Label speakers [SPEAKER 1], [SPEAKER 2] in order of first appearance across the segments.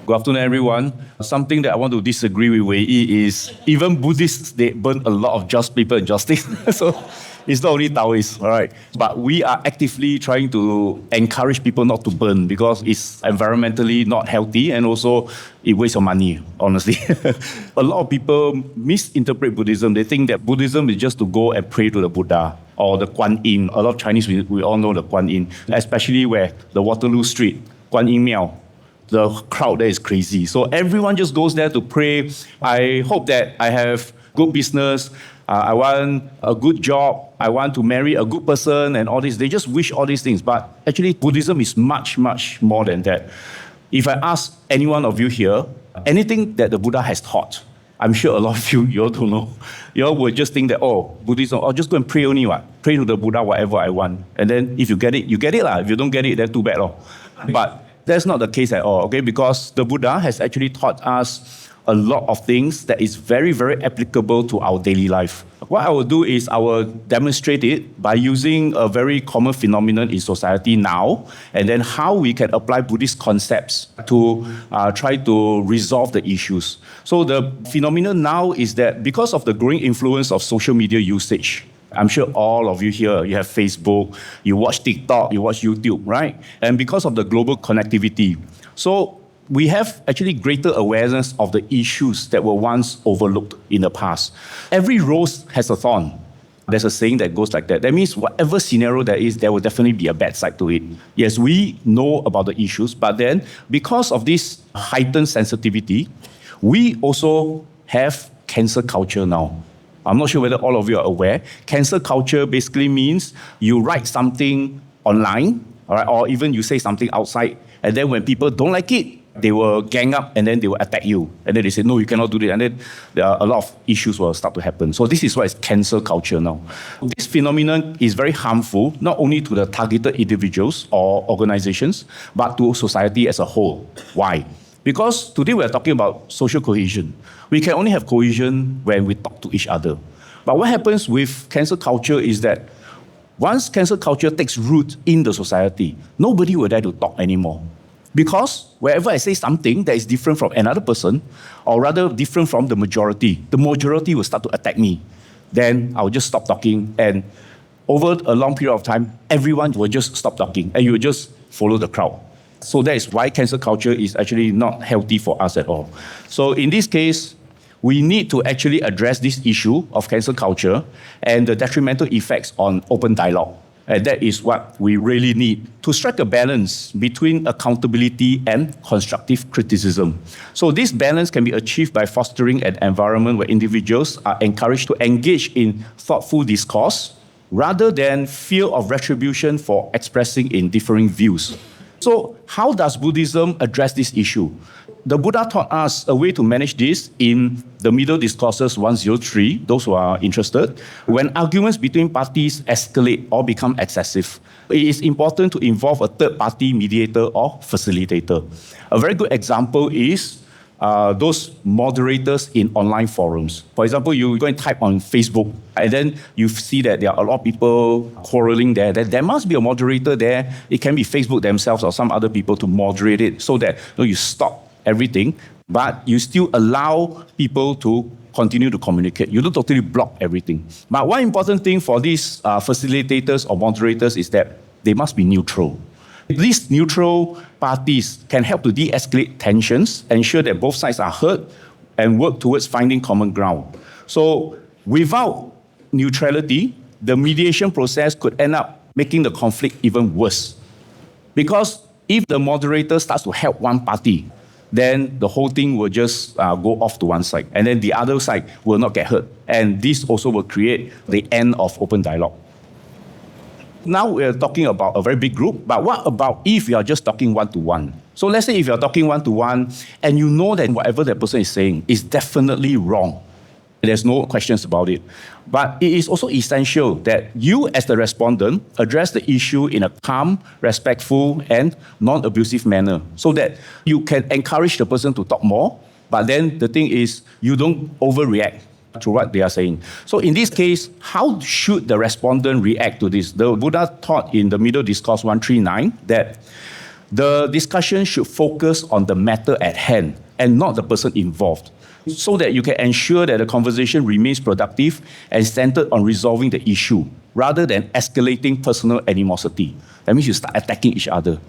[SPEAKER 1] Good afternoon, everyone. Something that I want to disagree with Wei Yi is even Buddhists, they burn a lot of just people and justice. So it's not only Taoists, all right? But we are actively trying to encourage people not to burn because it's environmentally not healthy and also it wastes your money, honestly. A lot of people misinterpret Buddhism. They think that Buddhism is just to go and pray to the Buddha or the Guan Yin. A lot of Chinese, we all know the Guan Yin, especially where the Waterloo Street, Guan Yin Miao, the crowd there is crazy. So everyone just goes there to pray. I hope that I have good business. I want a good job. I want to marry a good person and all this. They just wish all these things. But actually, Buddhism is much, much more than that. If I ask any one of you here, anything that the Buddha has taught, I'm sure a lot of you all don't know. You all will just think that, oh, Buddhism, oh, just go and pray only, what? Pray to the Buddha whatever I want. And then if you get it, you get it. If you don't get it, then too bad. But that's not the case at all, okay? Because the Buddha has actually taught us a lot of things that is very, very applicable to our daily life. What I will do is I will demonstrate it by using a very common phenomenon in society now, and then how we can apply Buddhist concepts to try to resolve the issues. So the phenomenon now is that because of the growing influence of social media usage, I'm sure all of you here, you have Facebook, you watch TikTok, you watch YouTube, right? And because of the global connectivity, so we have actually greater awareness of the issues that were once overlooked in the past. Every rose has a thorn. There's a saying that goes like that. That means whatever scenario there is, there will definitely be a bad side to it. Yes, we know about the issues, but then because of this heightened sensitivity, we also have cancel culture now. I'm not sure whether all of you are aware. Cancel culture basically means you write something online, all right, or even you say something outside, and then when people don't like it, they will gang up and then they will attack you. And then they say, no, you cannot do this. And then a lot of issues will start to happen. So this is what is cancel culture now. This phenomenon is very harmful, not only to the targeted individuals or organizations, but to society as a whole. Why? Because today we are talking about social cohesion. We can only have cohesion when we talk to each other. But what happens with cancel culture is that once cancel culture takes root in the society, nobody will dare to talk anymore. Because wherever I say something that is different from another person, or rather different from the majority will start to attack me. Then I'll just stop talking, and over a long period of time, everyone will just stop talking, and you will just follow the crowd. So that is why cancel culture is actually not healthy for us at all. So in this case, we need to actually address this issue of cancel culture and the detrimental effects on open dialogue. And that is what we really need to strike a balance between accountability and constructive criticism. So this balance can be achieved by fostering an environment where individuals are encouraged to engage in thoughtful discourse rather than fear of retribution for expressing in differing views. So how does Buddhism address this issue? The Buddha taught us a way to manage this in the Middle Discourses 103, those who are interested. When arguments between parties escalate or become excessive, it is important to involve a third-party mediator or facilitator. A very good example is those moderators in online forums. For example, you go and type on Facebook, and then you see that there are a lot of people quarreling there. There must be a moderator there. It can be Facebook themselves or some other people to moderate it so that you stop everything, but you still allow people to continue to communicate. You don't totally block everything. But one important thing for these facilitators or moderators is that they must be neutral. These neutral parties can help to de-escalate tensions, ensure that both sides are heard, and work towards finding common ground. So without neutrality, the mediation process could end up making the conflict even worse. Because if the moderator starts to help one party, then the whole thing will just go off to one side, and then the other side will not get hurt. And this also will create the end of open dialogue. Now we're talking about a very big group, but what about if you are just talking one-to-one? So let's say if you're talking one-to-one, and you know that whatever that person is saying is definitely wrong. There's no questions about it. But it is also essential that you, as the respondent, address the issue in a calm, respectful, and non-abusive manner so that you can encourage the person to talk more. But then the thing is, you don't overreact to what they are saying. So in this case, how should the respondent react to this? The Buddha taught in the Middle Discourse 139 that the discussion should focus on the matter at hand and not the person involved, so that you can ensure that the conversation remains productive and centered on resolving the issue, rather than escalating personal animosity. That means you start attacking each other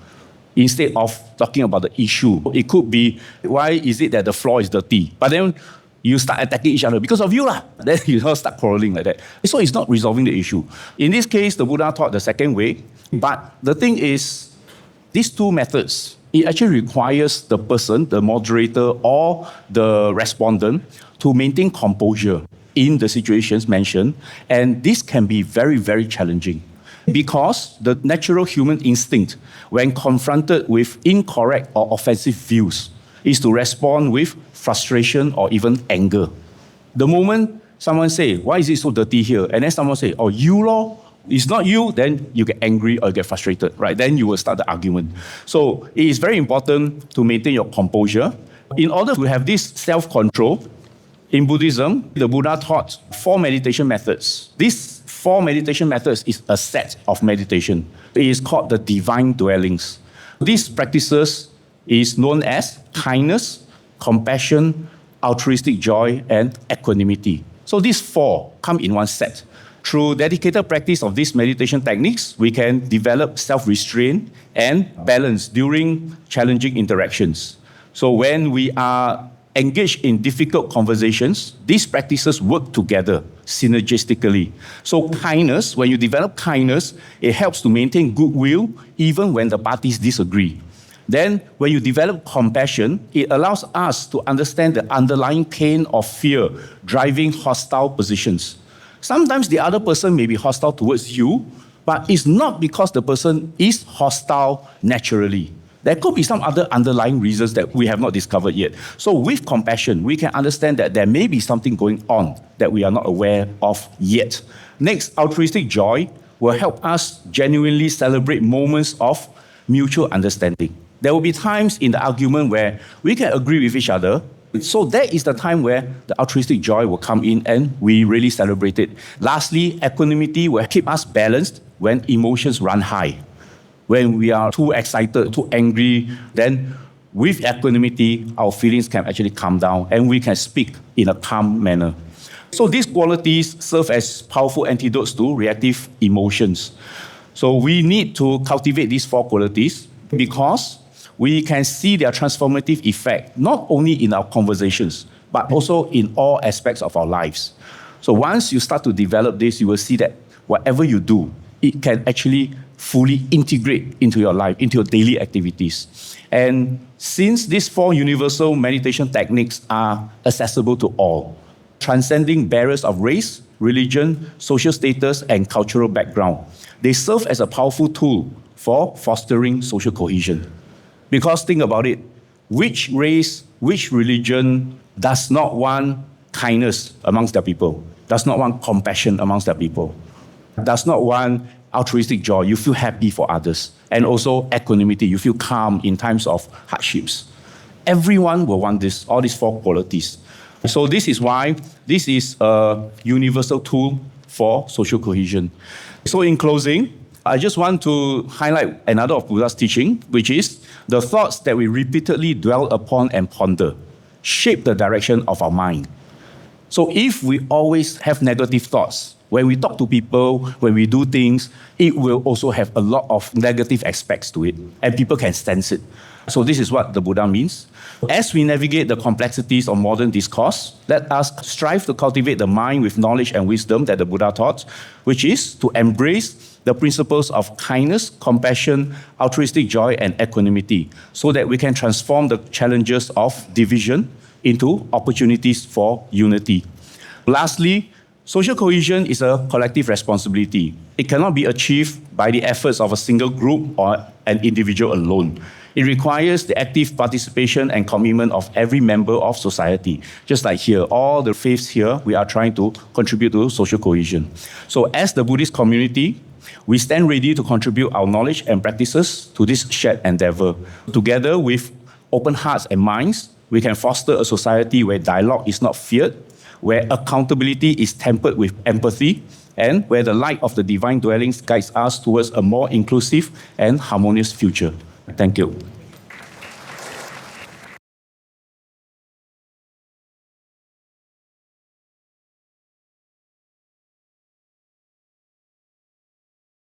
[SPEAKER 1] instead of talking about the issue. It could be, why is it that the floor is dirty? But then you start attacking each other because of you lah. Then you start quarreling like that. So it's not resolving the issue. In this case, the Buddha taught the second way. But the thing is, these two methods, it actually requires the person, the moderator or the respondent, to maintain composure in the situations mentioned. And this can be very, very challenging, because the natural human instinct, when confronted with incorrect or offensive views, is to respond with frustration or even anger. The moment someone say, why is it so dirty here? And then someone say, oh, you law, it's not you, then you get angry or get frustrated, right? Then you will start the argument. So it is very important to maintain your composure. In order to have this self-control, in Buddhism, the Buddha taught 4 meditation methods. These 4 meditation methods is a set of meditation. It is called the divine dwellings. These practices is known as kindness, compassion, altruistic joy, and equanimity. So these 4 come in one set. Through dedicated practice of these meditation techniques, we can develop self-restraint and balance during challenging interactions. So when we are engaged in difficult conversations, these practices work together synergistically. So kindness, when you develop kindness, it helps to maintain goodwill even when the parties disagree. Then when you develop compassion, it allows us to understand the underlying pain or fear driving hostile positions. Sometimes the other person may be hostile towards you, but it's not because the person is hostile naturally. There could be some other underlying reasons that we have not discovered yet. So with compassion, we can understand that there may be something going on that we are not aware of yet. Next, altruistic joy will help us genuinely celebrate moments of mutual understanding. There will be times in the argument where we can agree with each other. So that is the time where the altruistic joy will come in and we really celebrate it. Lastly, equanimity will keep us balanced when emotions run high. When we are too excited, too angry, then with equanimity, our feelings can actually calm down and we can speak in a calm manner. So these qualities serve as powerful antidotes to reactive emotions. So we need to cultivate these 4 qualities because we can see their transformative effect, not only in our conversations, but also in all aspects of our lives. So once you start to develop this, you will see that whatever you do, it can actually fully integrate into your life, into your daily activities. And since these 4 universal meditation techniques are accessible to all, transcending barriers of race, religion, social status, and cultural background, they serve as a powerful tool for fostering social cohesion. Because think about it, which race, which religion does not want kindness amongst their people, does not want compassion amongst their people, does not want altruistic joy, you feel happy for others, and also equanimity, you feel calm in times of hardships. Everyone will want this, all these 4 qualities. So this is why this is a universal tool for social cohesion. So in closing, I just want to highlight another of Buddha's teaching, which is the thoughts that we repeatedly dwell upon and ponder shape the direction of our mind. So if we always have negative thoughts, when we talk to people, when we do things, it will also have a lot of negative aspects to it, and people can sense it. So this is what the Buddha means. As we navigate the complexities of modern discourse, let us strive to cultivate the mind with knowledge and wisdom that the Buddha taught, which is to embrace the principles of kindness, compassion, altruistic joy, and equanimity, so that we can transform the challenges of division into opportunities for unity. Lastly, social cohesion is a collective responsibility. It cannot be achieved by the efforts of a single group or an individual alone. It requires the active participation and commitment of every member of society. Just like here, all the faiths here, we are trying to contribute to social cohesion. So as the Buddhist community, we stand ready to contribute our knowledge and practices to this shared endeavor. Together with open hearts and minds, we can foster a society where dialogue is not feared, where accountability is tempered with empathy, and where the light of the divine dwellings guides us towards a more inclusive and harmonious future. Thank you.